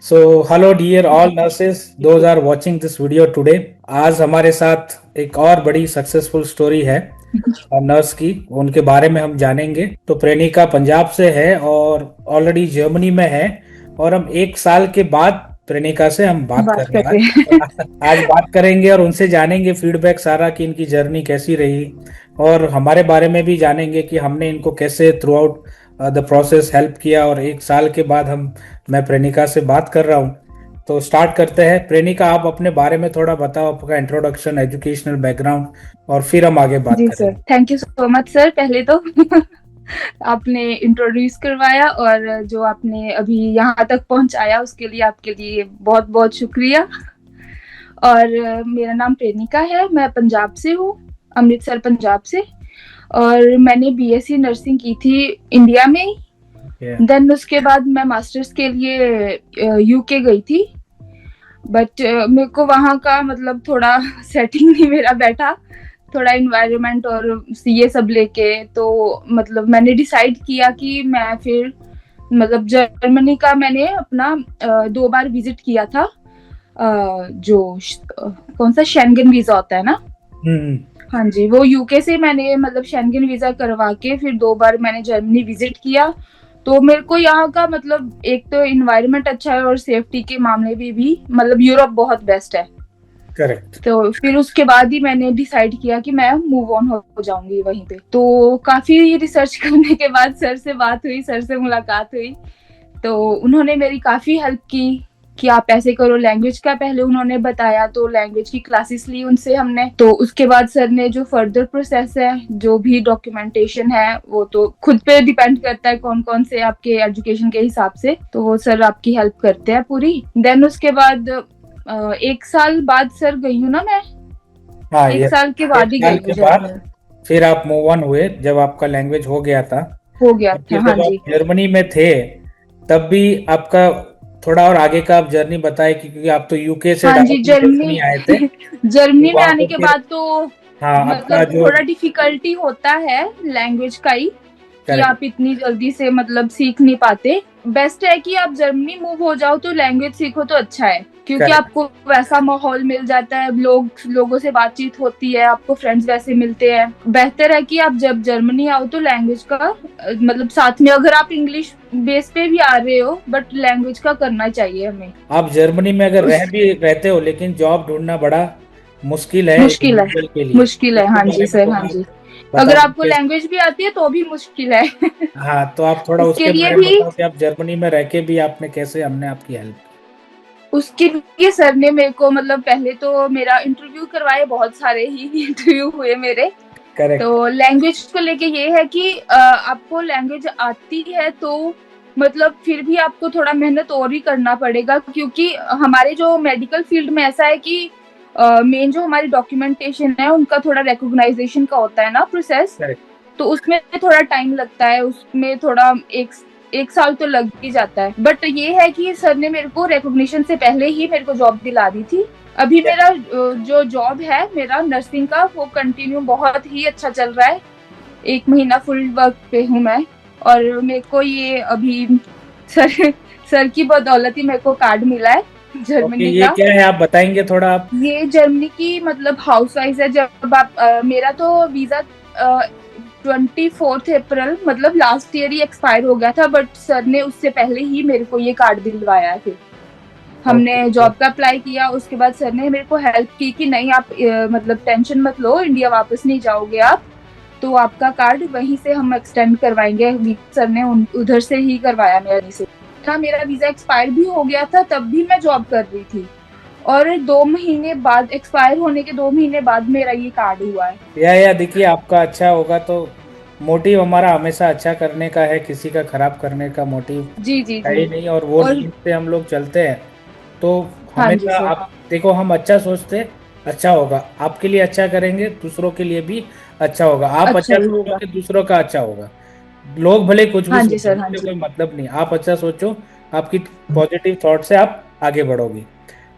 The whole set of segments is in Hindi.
So hello dear all nurses those are watching this video today. आज हमारे साथ एक और बड़ी सक्सेसफुल स्टोरी है नर्स की, उनके बारे में हम जानेंगे। तो प्रेनिका पंजाब से है और ऑलरेडी जर्मनी में है, और हम एक साल के बाद प्रेनिका से हम बात कर बात रहे कर हैं रहे हैं। आज। आज बात करेंगे और उनसे जानेंगे फीडबैक सारा कि इनकी जर्नी कैसी रही, और हमारे बारे में भी जानेंगे कि हमने इनको कैसे through out the process help किया। और एक साल के बाद मैं प्रेनिका से बात कर रहा हूँ। तो स्टार्ट करते हैं। प्रेनिका, आप अपने बारे में थोड़ा बताओ, आपका इंट्रोडक्शन, एजुकेशनल बैकग्राउंड, और फिर हम आगे बात जी सर, करेंगे। Thank you so much sir. पहले तो आपने इंट्रोड्यूस करवाया और जो आपने अभी यहाँ तक पहुँचाया उसके लिए आपके लिए बहुत बहुत शुक्रिया। और मेरा नाम प्रेनिका है, मैं पंजाब से हूँ, अमृतसर पंजाब से। और मैंने बीएससी नर्सिंग की थी इंडिया में ही। Yeah. देन उसके बाद मैं मास्टर्स के लिए यूके गई थी। बट मेरे को वहाँ का मतलब थोड़ा सेटिंग नहीं मेरा बैठा, थोड़ा इन्वायरमेंट और ये सब लेके। तो मतलब मैंने डिसाइड किया कि मैं फिर मतलब जर्मनी का मैंने अपना 2 बार विजिट किया था। कौन सा शेंगन वीजा होता है ना। हम्म। हाँ जी, वो यूके से मैंने मतलब शेंगन वीजा करवा के फिर 2 बार मैंने जर्मनी विजिट किया। तो मेरे को यहाँ का मतलब एक तो इन्वायरमेंट अच्छा है और सेफ्टी के मामले में भी मतलब यूरोप बहुत बेस्ट है। करेक्ट। तो फिर उसके बाद ही मैंने डिसाइड किया कि मैं मूव ऑन हो जाऊंगी वहीं पे। तो काफी रिसर्च करने के बाद सर से बात हुई, सर से मुलाकात हुई। तो उन्होंने मेरी काफी हेल्प की कि आप ऐसे करो। लैंग्वेज का पहले उन्होंने बताया, तो लैंग्वेज की क्लासेस ली उनसे हमने। तो उसके बाद सर ने जो फर्दर प्रोसेस है, जो भी डॉक्यूमेंटेशन है, वो तो खुद पे डिपेंड करता है कौन कौन से आपके एजुकेशन के हिसाब से। तो वो सर आपकी हेल्प करते हैं पूरी। देन उसके बाद 1 साल बाद सर गई हूँ ना मैं। हाँ, एक ये साल के एक बाद ही साल गई हूँ के बाद जर्मनी। फिर आप मूव ऑन हुए जब आपका लैंग्वेज हो गया था। हो गया और था, फिर हाँ जब आप जी। जर्मनी में थे तब भी आपका थोड़ा और आगे का आप जर्नी बताए, क्योंकि आप तो यूके से हाँ जी, डायरेक्टली जर्मनी आए थे। जर्मनी तो जर्मनी में वहां आने पे के फिर, बाद तो हाँ, आपका मतलब जो, थोड़ा डिफिकल्टी होता है लैंग्वेज का ही, कि करेक्ट, आप इतनी जल्दी से मतलब सीख नहीं पाते। बेस्ट है कि आप जर्मनी मूव हो जाओ तो लैंग्वेज सीखो तो अच्छा है, क्योंकि करेक्ट। आपको वैसा माहौल मिल जाता है, लोगों से बातचीत होती है, आपको फ्रेंड्स वैसे मिलते हैं। बेहतर है कि आप जब जर्मनी आओ तो लैंग्वेज का मतलब साथ में, अगर आप इंग्लिश बेस पे भी आ रहे हो बट लैंग्वेज का करना चाहिए हमें। आप जर्मनी में अगर उस रह भी रहते हो, लेकिन जॉब ढूंढना बड़ा मुश्किल है एक मुश्किल है, इंडिविजुअल के लिए। मुश्किल है, उसके हाँ बारे जी में सर, हाँ थोड़ा जी। आप बताओ अगर कि आपको कैसे। लैंग्वेज भी आती है तो भी मुश्किल है। हाँ, तो आप थोड़ा उसके उसके लिए बारे में भी बताओ कि आप जर्मनी में रह के भी आपने कैसे, हमने आपकी हेल्प की। उसके लिए सर ने मेरे को मतलब पहले तो मेरा इंटरव्यू करवाए, बहुत सारे ही इंटरव्यू हुए मेरे। करेक्ट। तो लैंग्वेज को लेके ये है कि आपको लैंग्वेज आती है तो मतलब फिर भी आपको थोड़ा मेहनत और ही करना पड़ेगा, क्योंकि हमारे जो मेडिकल फील्ड में ऐसा है कि मेन जो हमारी डॉक्यूमेंटेशन है उनका थोड़ा रिकॉग्नाइजेशन का होता है ना प्रोसेस। करेक्ट। तो उसमें थोड़ा टाइम लगता है, उसमें थोड़ा एक एक साल तो लग ही जाता है। बट ये है कि सर ने मेरे को रिकॉग्निशन से पहले ही मेरे को जॉब दिला दी थी। अभी मेरा जो जॉब है मेरा नर्सिंग का, वो कंटिन्यू बहुत ही अच्छा चल रहा है। 1 महीना फुल वर्क पे हूँ मैं। और मेरे को ये अभी सर सर की बदौलत ही मेरे को कार्ड मिला है ओके, जर्मनी ये का। क्या है आप बताएंगे थोड़ा आप। ये जर्मनी की मतलब हाउस वाइज है। जब आप मेरा तो वीजा 24 अप्रैल मतलब लास्ट ईयर ही एक्सपायर हो गया था, बट सर ने उससे पहले ही मेरे को ये कार्ड दिलवाया है। फिर हमने ओके। जॉब का अप्लाई किया, उसके बाद सर ने मेरे को हेल्प की कि नहीं आप मतलब टेंशन मत लो, इंडिया वापस नहीं जाओगे आप, तो आपका कार्ड वहीं से हम एक्सटेंड करवाएंगे। सर ने उधर से ही करवाया, मेरे से था। मेरा वीजा एक्सपायर भी हो गया था, तब भी मैं जॉब कर रही थी। और 2 महीने बाद, एक्सपायर होने के 2 महीने बाद मेरा ये कार्ड हुआ है। या देखिए, आपका अच्छा होगा तो मोटिव हमारा हमेशा अच्छा करने का है, किसी का खराब करने का मोटिव जी जी है जी। ही नहीं, और वो और नीड से हम लोग चलते हैं। तो हाँ जी हमेशा सर। आप देखो, हम अच्छा सोचते, अच्छा होगा आपके लिए, अच्छा करेंगे दूसरों के लिए भी अच्छा होगा। आप अच्छा अच्छा ही होगा। सोचोगे दूसरों का अच्छा होगा। लोग भले कुछ भी हाँ जी सोचें, सर, हाँ उससे जी। कोई मतलब नहीं, आप अच्छा सोचो। आपकी पॉजिटिव थॉट से आप आगे बढ़ोगे।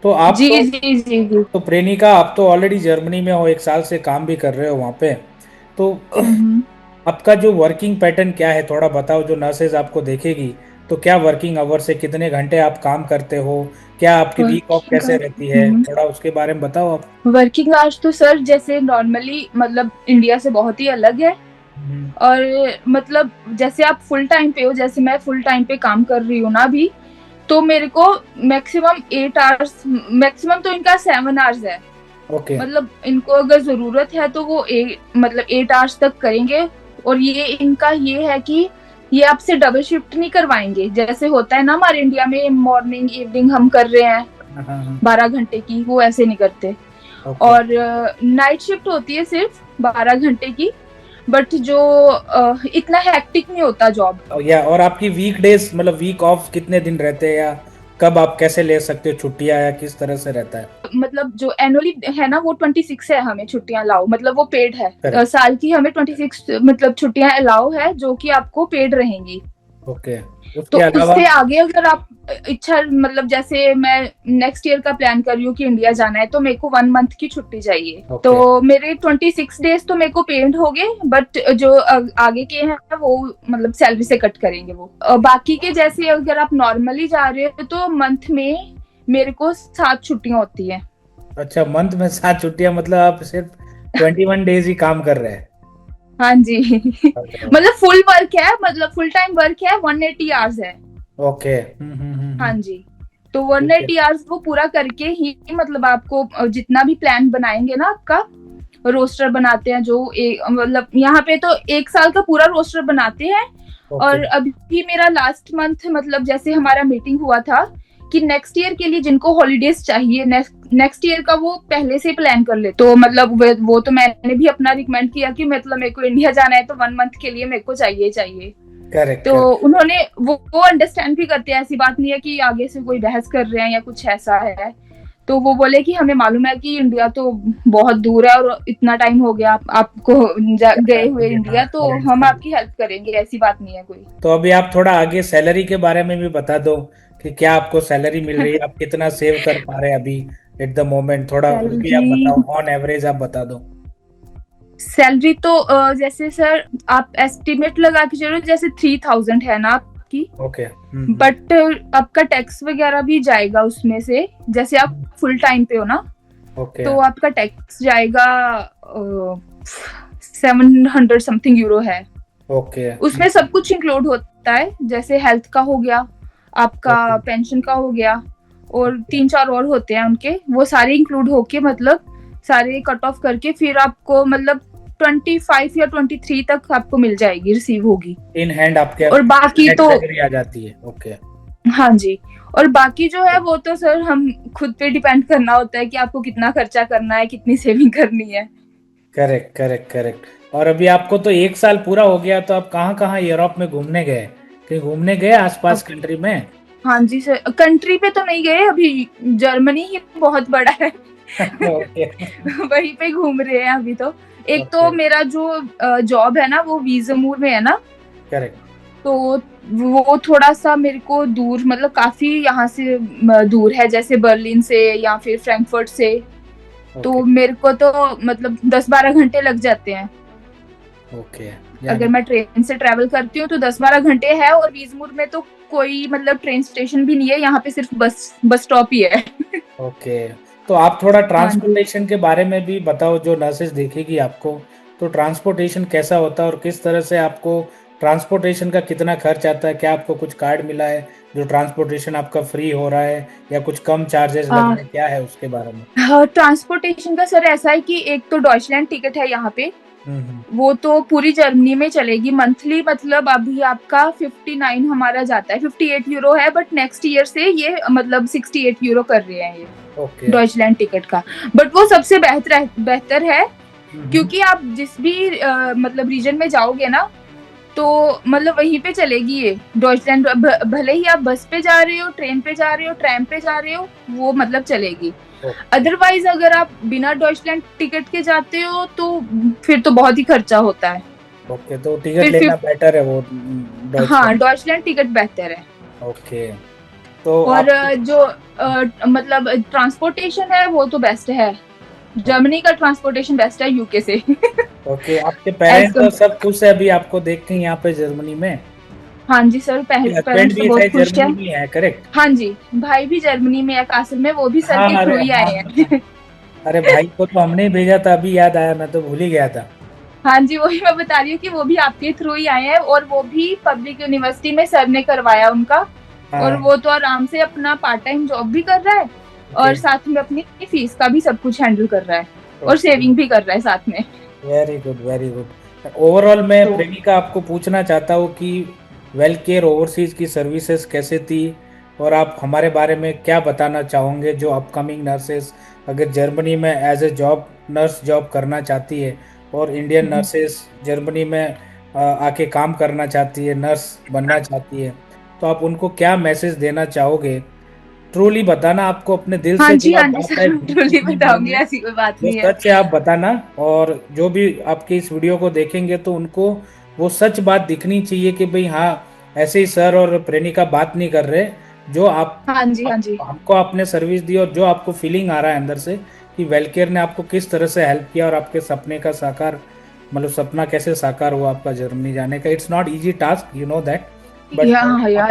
तो आप जी तो जी जी जी। तो प्रेनिका, आप तो ऑलरेडी जर्मनी में हो, एक साल से काम भी कर रहे हो वहाँ पे। तो हम्म। आपका जो वर्किंग पैटर्न क्या है, थोड़ा बताओ, जो नर्सेज आपको देखेगी तो क्या वर्किंग आवर्स है, कितने घंटे आप काम करते हो, क्या आपकी वीक ऑफ वर्किंग कैसे रहती है, थोड़ा उसके बारे में बताओ आप। वर्किंग आवर्स तो सर जैसे नॉर्मली मतलब इंडिया से बहुत ही अलग है। हम्म। और मतलब जैसे आप फुल टाइम पे हो, जैसे मैं फुल टाइम पे काम कर रही हूँ ना अभी, तो मेरे को मैक्सिमम 8 आवर्स, मैक्सिमम तो इनका 7 आवर्स है। ओके। मतलब इनको अगर जरूरत है तो वो मतलब 8 आवर्स तक करेंगे। और ये इनका ये है कि ये आपसे डबल शिफ्ट नहीं करवाएंगे, जैसे होता है ना हमारे इंडिया में मॉर्निंग इवनिंग हम कर रहे हैं हाँ हाँ हाँ। 12 घंटे की, वो ऐसे नहीं करते। ओके। और नाइट शिफ्ट होती है सिर्फ 12 घंटे की। बट जो इतना हैक्टिक नहीं होता जॉब। या और आपकी वीक डेज मतलब वीक ऑफ कितने दिन रहते हैं, या कब आप कैसे ले सकते हो छुट्टियां, या किस तरह से रहता है। मतलब जो एनुअली है ना वो 26 है, हमें छुट्टियां अलाउ, मतलब वो पेड है। करेक्ट। साल की हमें 26 मतलब छुट्टियां अलाउ है जो कि आपको पेड रहेंगी। ओके। तो उसके अलावा। उससे आगे अगर आप इच्छा, मतलब जैसे मैं नेक्स्ट ईयर का प्लान कर रही हूँ कि इंडिया जाना है, तो मेरे को 1 मंथ की छुट्टी चाहिए। तो ओके। मेरे 26 डेज तो मेरे को पेड हो गए, बट जो आगे के हैं वो मतलब सैलरी से कट करेंगे वो। बाकी के जैसे अगर आप नॉर्मली जा रहे हो तो मंथ में मेरे को 7 छुट्टियां होती है। अच्छा, मंथ में 7 छुट्टियां, मतलब आप सिर्फ 21 डेज ही काम कर रहे हैं। हाँ जी। मतलब फुल वर्क है, मतलब फुल टाइम वर्क है, 180 आवर्स है। ओके। हाँ जी। तो ठीक है। 180 आवर्स वो पूरा करके ही मतलब आपको जितना भी प्लान बनाएंगे ना आपका रोस्टर बनाते हैं, जो मतलब यहाँ पे तो 1 साल का पूरा रोस्टर बनाते हैं। ओके। और अभी मेरा लास्ट मंथ मतलब जैसे हमारा मीटिंग हुआ था कि नेक्स्ट ईयर के लिए जिनको हॉलीडेज चाहिए नेक्स्ट ईयर का वो पहले से प्लान कर ले। तो मतलब वो तो मैंने भी अपना रिकमेंड किया कि मतलब मेरे को इंडिया जाना है तो 1 मंथ के लिए मेरे को चाहिए चाहिए। करेक्ट तो करेक्ट। उन्होंने वो अंडरस्टैंड भी करते हैं, ऐसी बात नहीं है कि आगे से कोई बहस कर रहे हैं या कुछ ऐसा है। तो वो बोले कि हमें मालूम है कि इंडिया तो बहुत दूर है और इतना टाइम हो गया आपको गए हुए इंडिया, तो हम आपकी हेल्प करेंगे, ऐसी बात नहीं है कोई। तो अभी आप थोड़ा आगे सैलरी के बारे में भी बता दो, कि क्या आपको सैलरी मिल रही है, आप कितना सेव कर पा रहे हैं अभी एट द मोमेंट, थोड़ा वो भी आप सैलरी बताओ, ऑन एवरेज आप बता दो। सैलरी तो जैसे सर आप एस्टिमेट लगा के चलो, जैसे 3000 है ना आपकी। ओके। बट आपका टैक्स वगैरह भी जाएगा उसमें से, जैसे आप फुल टाइम पे हो ना, ओके। तो आपका टैक्स जाएगा 700 समथिंग यूरो है। ओके। उसमें सब कुछ इंक्लूड होता है, जैसे हेल्थ का हो गया, आपका ओके। पेंशन का हो गया, और 3-4 और होते हैं उनके, वो सारे इंक्लूड होके मतलब सारे कट ऑफ करके फिर आपको मतलब 25 या 23 तक आपको मिल जाएगी, रिसीव होगी। इन हैंड आपके और बाकी नेट तो सैलरी आ जाती है। ओके। हाँ जी। और बाकी जो है वो तो सर हम खुद पे डिपेंड करना होता है कि आपको कितना खर्चा करना है, कितनी सेविंग करनी है। Correct correct correct. और अभी आपको तो 1 साल पूरा हो गया, तो आप कहाँ कहाँ यूरोप में घूमने गए, कहीं घूमने गए आसपास अब कंट्री में। हाँ जी सर, कंट्री पे तो नहीं गए अभी, जर्मनी ही बहुत बड़ा है। ओके। वहीं पे घूम रहे हैं अभी तो। एक तो ओके। मेरा जो जॉब है ना वो वीजमूर में है ना, करेक्ट। तो वो थोड़ा सा मेरे को दूर, मतलब काफी यहाँ से दूर है, जैसे बर्लिन से या फिर फ्रैंकफर्ट से। तो ओके। मेरे को तो मतलब 10-12 घंटे लग जाते हैं। ओके। अगर यानी। मैं ट्रेन से ट्रेवल करती हूँ तो 10-12 घंटे है, और वीजमूर में तो कोई मतलब ट्रेन स्टेशन भी नहीं है, यहाँ पे सिर्फ बस स्टॉप ही है। ओके। तो आप थोड़ा हाँ जी। ट्रांसपोर्टेशन के बारे में भी बताओ, जो नर्सेज देखेगी आपको, तो ट्रांसपोर्टेशन कैसा होता है और किस तरह से आपको ट्रांसपोर्टेशन का कितना खर्च आता है, क्या आपको कुछ कार्ड मिला है जो ट्रांसपोर्टेशन आपका फ्री हो रहा है, या कुछ कम चार्जेस लग रहे हैं, क्या है उसके बारे में। हाँ, ट्रांसपोर्टेशन का सर ऐसा है कि एक तो डॉइचलैंड टिकट है यहाँ पे, हम्म। वो तो पूरी जर्मनी में चलेगी मंथली, मतलब अभी आपका 59 हमारा जाता है, 58 यूरो है, बट नेक्स्ट ईयर से ये मतलब 68 यूरो कर रहे हैं ये ओके। डॉइचलैंड टिकट का। बट वो सबसे बेहतर है, हम्म। क्योंकि आप जिस भी मतलब रीजन में जाओगे ना, तो मतलब वहीं पे चलेगी ये डॉइचलैंड, भले ही आप बस पे जा रहे हो, ट्रेन पे जा रहे हो, ट्रैम पे जा रहे हो, वो मतलब चलेगी। अदरवाइज अगर आप बिना डॉइचलैंड टिकट के जाते हो तो फिर तो बहुत ही खर्चा होता है। ओके, तो टिकट फिर लेना बेटर है वो हाँ, डॉइचलैंड। डॉइचलैंड टिकट बेहतर है। ओके। तो और आप। जो मतलब ट्रांसपोर्टेशन है वो तो बेस्ट है, जर्मनी का ट्रांसपोर्टेशन बेस्ट है यूके से। ओके, आपके एज पेरेंट्स और सब खुश है अभी आपको देख के यहाँ पे जर्मनी में। हाँ जी सर, हस्बैंड पेरेंट्स तो भी बहुत शायद खुश है। जर्मनी में है, करेक्ट? हाँ जी, भाई भी जर्मनी में है, कासिम में, वो भी सर हाँ, के अरे थ्रू ही हाँ आए हाँ। हैं। अरे भाई को तो हमने ही भेजा था, अभी याद आया, मैं तो भूल ही गया था। हाँ जी, वही मैं बता रही हूँ कि वो भी आपके थ्रू ही आए हैं, और वो भी पब्लिक यूनिवर्सिटी में सर ने करवाया उनका। और हाँ। वो तो आराम से अपना पार्ट टाइम जॉब भी कर रहा है, ओके। और साथ में अपनी फीस का भी सब कुछ हैंडल कर रहा है, और ओके। सेविंग भी कर रहा है साथ में। Very good, very good. Overall मैं तो प्रेमिका आपको पूछना चाहता हूँ कि वेल केयर ओवरसीज की सर्विसेज कैसे थी, और आप हमारे बारे में क्या बताना चाहोगे जो अपकमिंग नर्सेस अगर जर्मनी में as a job nurse job करना चाहती है, और इंडियन नर्सेस जर्मनी में आके काम करना चाहती है, नर्स बनना चाहती है, तो आप उनको क्या मैसेज देना चाहोगे? ट्रूली बताना, आपको अपने दिल से जो हाँ आप जी बात सर, है मैं झूठ ट्रूली कुछ नहीं बताऊंगी, बोलेंगे, ऐसी कोई बात जो नहीं है। सच है आप बताना। और जो भी आपके इस वीडियो को देखेंगे तो उनको वो सच बात दिखनी चाहिए कि भाई हाँ, ऐसे ही सर और प्रेनिका बात नहीं कर रहे। जो हाँ जी, हाँ आप जी। हमको आपने सर्विस दी, और जो आपको फीलिंग आ रहा है अंदर से कि वेलकेयर ने आपको किस तरह से हेल्प किया, और आपके सपने का साकार, मतलब सपना कैसे साकार हुआ आपका जर्मनी जाने का। It's not easy task, you know that, but या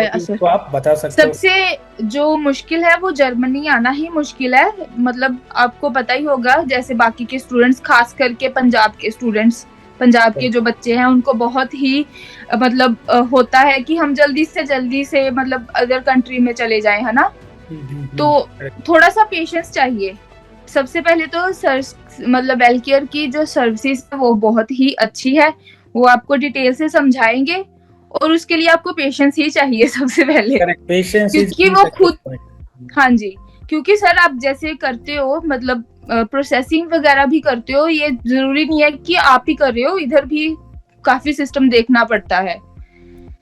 सर, उसको आप बता सकते हो। सबसे जो मुश्किल है वो जर्मनी आना ही मुश्किल है। मतलब आपको पता ही होगा, जैसे बाकी के स्टूडेंट्स, खास करके पंजाब के स्टूडेंट्स, पंजाब के जो बच्चे हैं, उनको बहुत ही मतलब होता है कि हम जल्दी से मतलब अदर कंट्री में चले जाएं, है ना। तो correct। थोड़ा सा पेशेंस चाहिए। सबसे पहले तो सर, मतलब वेलकेयर की जो सर्विसेज है वो बहुत ही अच्छी है, वो आपको डिटेल से समझाएंगे, और उसके लिए आपको पेशेंस ही चाहिए सबसे पहले, करेक्ट, पेशेंस इज क्योंकि की वो सक्सेस खुद, पॉइंट। हाँ जी, क्योंकि सर आप जैसे करते हो, मतलब प्रोसेसिंग वगैरह भी करते हो, ये जरूरी नहीं है कि आप ही कर रहे हो, इधर भी काफी सिस्टम देखना पड़ता है।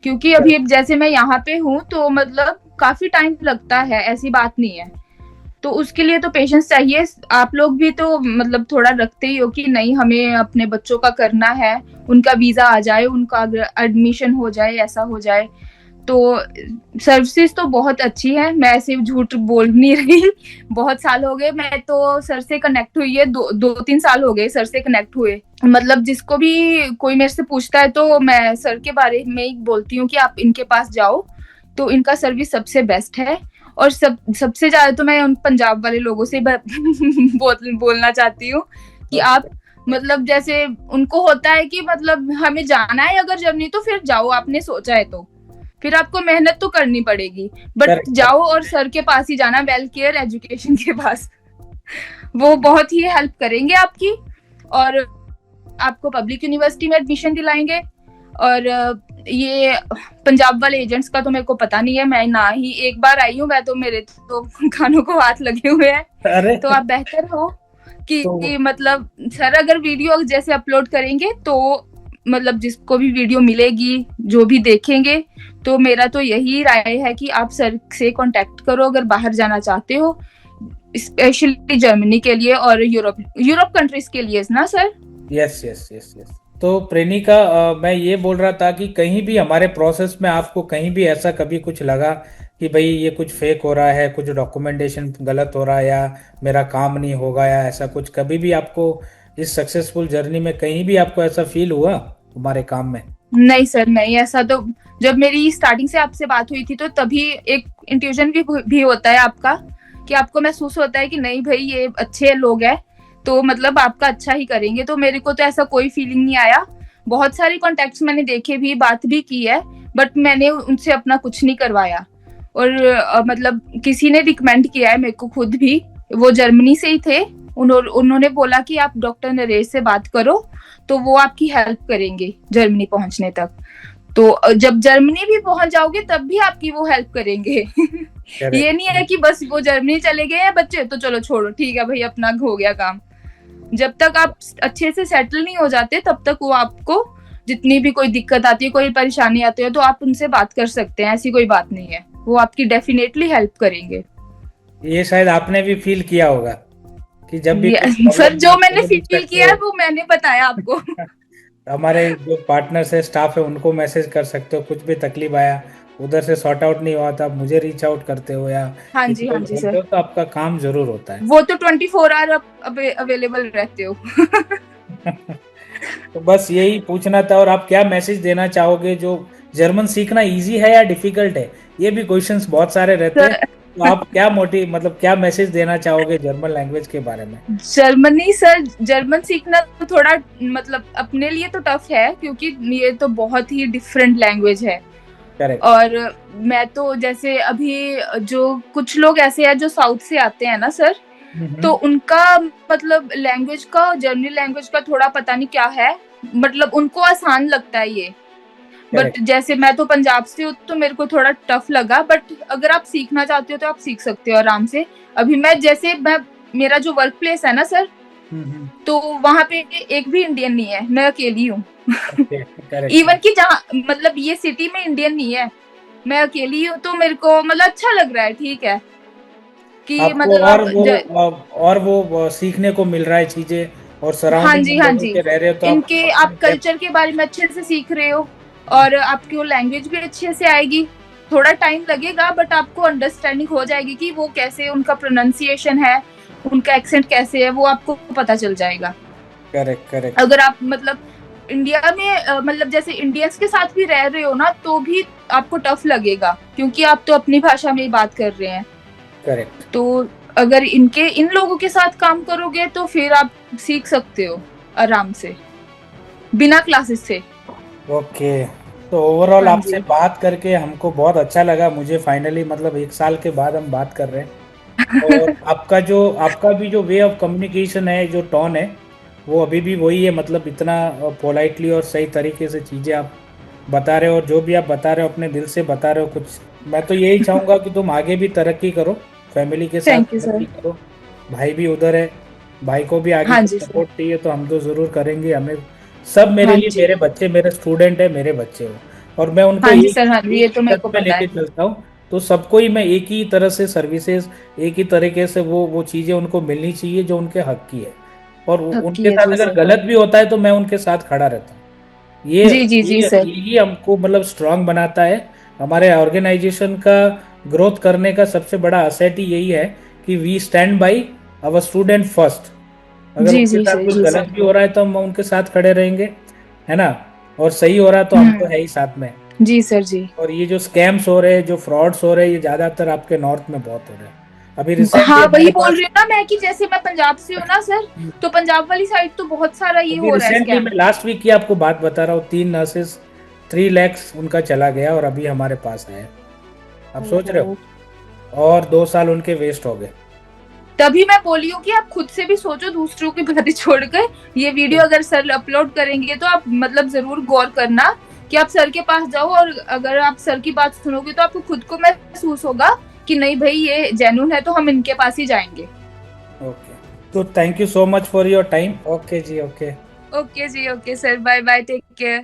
क्योंकि अभी जैसे मैं यहाँ पे हूँ, तो मतलब काफी टाइम लगता है, ऐसी बात नहीं है। तो उसके लिए तो पेशेंस चाहिए। आप लोग भी तो मतलब थोड़ा रखते ही हो कि नहीं, हमें अपने बच्चों का करना है, उनका वीजा आ जाए, उनका एडमिशन हो जाए, ऐसा हो जाए। तो सर्विसेज तो बहुत अच्छी है, मैं ऐसे झूठ बोल नहीं रही। बहुत साल हो गए, मैं तो सर से कनेक्ट हुई है, 2-3 साल हो गए सर से कनेक्ट हुए। मतलब जिसको भी कोई मेरे से पूछता है तो मैं सर के बारे में ही बोलती हूँ कि आप इनके पास जाओ, तो इनका सर्विस सबसे बेस्ट है। और सबसे ज्यादा तो मैं उन पंजाब वाले लोगों से बोलना चाहती हूँ कि आप, मतलब जैसे उनको होता है कि मतलब हमें जाना है अगर जर्मनी, तो फिर जाओ, आपने सोचा है तो फिर आपको मेहनत तो करनी पड़ेगी, बट करेक्ट। जाओ, और सर के पास ही जाना, वेल केयर एजुकेशन के पास। वो बहुत ही हेल्प करेंगे आपकी, और आपको पब्लिक यूनिवर्सिटी में एडमिशन दिलाएंगे। और ये पंजाब वाले एजेंट्स का तो मेरे को पता नहीं है, मैं ना ही एक बार आई हूँ, मैं तो, मेरे तो कानों को हाथ लगे हुए हैं। अरे तो आप बेहतर हो तो कि मतलब सर अगर वीडियो जैसे अपलोड करेंगे, तो मतलब जिसको भी वीडियो मिलेगी, जो भी देखेंगे, तो मेरा तो यही राय है कि आप सर से कांटेक्ट करो अगर बाहर जाना चाहते हो, स्पेशली जर्मनी के लिए और यूरोप यूरोप कंट्रीज के लिए ना sir. Yes yes yes yes. तो प्रेनिका, मैं ये बोल रहा था कि कहीं भी हमारे प्रोसेस में आपको कहीं भी ऐसा कभी कुछ लगा कि भाई ये कुछ फेक हो रहा है, कुछ डॉक्यूमेंटेशन गलत हो रहा है, या मेरा काम नहीं होगा, या ऐसा कुछ कभी भी आपको इस सक्सेसफुल जर्नी में कहीं भी आपको ऐसा फील हुआ हमारे काम में? नहीं सर, नहीं, ऐसा तो जब मेरी स्टार्टिंग से आपसे बात हुई थी, तो तभी एक इंट्यूजन भी होता है आपका, कि आपको महसूस होता है कि नहीं भाई ये अच्छे लोग हैं, तो मतलब आपका अच्छा ही करेंगे। तो मेरे को तो ऐसा कोई फीलिंग नहीं आया। बहुत सारे कॉन्टेक्ट्स मैंने देखे भी, बात भी की है, बट मैंने उनसे अपना कुछ नहीं करवाया। और मतलब किसी ने रिकमेंड किया है मेरे को खुद भी, वो जर्मनी से ही थे, उन्होंने बोला कि आप डॉक्टर नरेश से बात करो, तो वो आपकी हेल्प करेंगे जर्मनी पहुंचने तक। तो जब जर्मनी भी पहुंच जाओगे तब भी आपकी वो हेल्प करेंगे। ये नहीं है करेक्ट। कि बस वो जर्मनी चले गए हैं बच्चे, तो चलो छोड़ो, ठीक है भाई, अपना हो गया काम। जब तक आप अच्छे से सेटल नहीं हो जाते, तब तक वो आपको जितनी भी कोई दिक्कत आती है, कोई परेशानी आती है, तो आप उनसे बात कर सकते हैं, ऐसी कोई बात नहीं है, वो आपकी डेफिनेटली हेल्प करेंगे। ये शायद आपने भी फील किया होगा कि जब भी कुछ सर, प्रॉब्लम जो आपको मैंने मिल फील सकते किया हो। है वो मैंने बताया आपको। हमारे जो पार्टनर्स है, स्टाफ है, उनको मैसेज कर सकते हो, कुछ भी तकलीफ आया, उधर से सॉर्ट आउट नहीं हुआ तो आप मुझे रीच आउट करते हो, या हाँ किसी जी, को हाँ जी बोलते सर, हो, तो आपका काम जरूर होता है। वो तो 24 आवर अवेलेबल रहते हो। तो बस यही पूछना था। और आप क्या मैसेज देना चाहोगे जो जर्मन सीखना इजी है या डिफिकल्ट है? ये भी क्वेश्चंस बहुत सारे रहते हैं। सर तो आप क्या मतलब क्या मैसेज देना चाहोगे जर्मन लैंग्वेज के बारे में? जर्मन सीखना तो थोड़ा मतलब अपने लिए तो टफ है, क्योंकि ये तो बहुत ही डिफरेंट लैंग्वेज है। करेक्ट। और मैं तो जैसे अभी जो कुछ लोग ऐसे हैं जो साउथ से आते हैं ना सर, तो उनका मतलब लैंग्वेज का, जर्मनी लैंग्वेज का थोड़ा पता नहीं क्या है, मतलब उनको आसान लगता है ये। But correct. जैसे मैं तो पंजाब से हूँ, तो मेरे को थोड़ा टफ लगा, बट अगर आप सीखना चाहते हो तो आप सीख सकते हो आराम से। अभी मैं मेरा जो वर्क प्लेस है ना सर, तो वहां पे एक भी इंडियन नहीं है, मैं अकेली हूँ। करेक्ट। इवन कि जहाँ मतलब ये सिटी में इंडियन नहीं है, मैं अकेली हूँ, तो मेरे को मतलब अच्छा लग रहा है, ठीक है कि आपको मतलब आप और वो सीखने को मिल रहा है चीजें, और हाँ सराउंडिंग जी, में हाँ लोगों जी, के रह रहे हो तो आप इनके अपने आप कल्चर के बारे में अच्छे से सीख रहे हो, और आपकी लैंग्वेज भी अच्छे से आएगी। थोड़ा टाइम लगेगा, बट आपको अंडरस्टैंडिंग हो जाएगी कि वो कैसे, उनका प्रोनाउंसिएशन है, उनका एक्सेंट कैसे है, वो आपको पता चल जाएगा। करेक्ट। करेक्ट। अगर आप मतलब इंडिया में मतलब जैसे इंडियंस के साथ भी रह रहे हो ना, तो भी आपको टफ लगेगा, क्योंकि आप तो अपनी भाषा में ही बात कर रहे हैं। करेक्ट। तो अगर इन लोगों के साथ काम करोगे तो फिर आप सीख सकते हो आराम से, बिना क्लासेस से। ओके। तो ओवरऑल हाँ आपसे जी। बात करके हमको बहुत अच्छा लगा, मुझे फाइनली मतलब एक साल के बाद हम बात कर रहे हैं। और आपका भी जो वे ऑफ कम्युनिकेशन है, जो टोन है, वो अभी भी वही है, मतलब इतना पोलाइटली और सही तरीके से चीज़ें आप बता रहे हो, और जो भी आप बता रहे हो अपने दिल से बता रहे हो कुछ। मैं तो यही चाहूँगा कि तुम आगे भी तरक्की करो, फैमिली के साथ थैंक यू तरक्की सर। करो। भाई भी उधर है, भाई को भी आगे हाँ का जी सर। सपोर्ट चाहिए तो हम तो ज़रूर करेंगे। हमें सब, मेरे हाँ लिए जी। मेरे बच्चे मेरे स्टूडेंट है, मेरे बच्चे हो, और मैं उनको हाँ जी एक सर। हाँ जी, एक ये तो ही मेरे छत को पे पता लेके है। चलता हूँ। तो सबको ही मैं एक ही तरह से सर्विसेज, एक ही तरीके से वो चीज़ें उनको मिलनी चाहिए जो उनके हक की है। और थकी उनके है साथ जी अगर सर। गलत भी होता है तो मैं उनके साथ खड़ा रहता हूँ। ये जी जी जी ये सर। यही हमको मतलब स्ट्रांग बनाता है। हमारे ऑर्गेनाइजेशन का ग्रोथ करने का सबसे बड़ा असेट ही यही है कि we stand by our student first. अगर जी उनके जी साथ सर। कुछ जी गलत सर। भी हो रहा है तो हम उनके साथ खड़े रहेंगे, है ना? और सही हो रहा है तो हम तो है ही साथ में। जी सर। जी। और ये जो स्कैम्स हो रहे हैं, जो फ्रॉड्स हो रहे हैं, ये ज्यादातर आपके नॉर्थ में बहुत हो रहे हैं। अभी रिसेंटली हाँ, वही हमारे बोल पास, रही हूँ ना मैं, कि जैसे मैं पंजाब से हूँ ना सर, तो पंजाब वाली साइड तो बहुत सारा ये अभी हो रहा है रिसेंटली स्कैम। मैं लास्ट वीक की आपको बात बता रहा हूँ, 3 नर्सेस, 3 lakhs उनका चला गया और अभी हमारे पास आया। आप सोच रहे ओहो। हो? और 2 साल उनके वेस्ट हो गए। तभी मैं बोली हूँ कि आप खुद से भी सोचो, दूसरों की बातें छोड़कर। ये वीडियो अगर सर अपलोड करेंगे तो आप मतलब जरूर गौर करना, कि आप सर के पास जाओ, और अगर आप सर की बात सुनोगे तो आपको खुद को महसूस होगा कि नहीं भाई ये जेन्युइन है, तो हम इनके पास ही जाएंगे। ओके। तो thank you so much for your time. Okay जी, ओके। ओके जी, okay sir, bye bye, take care.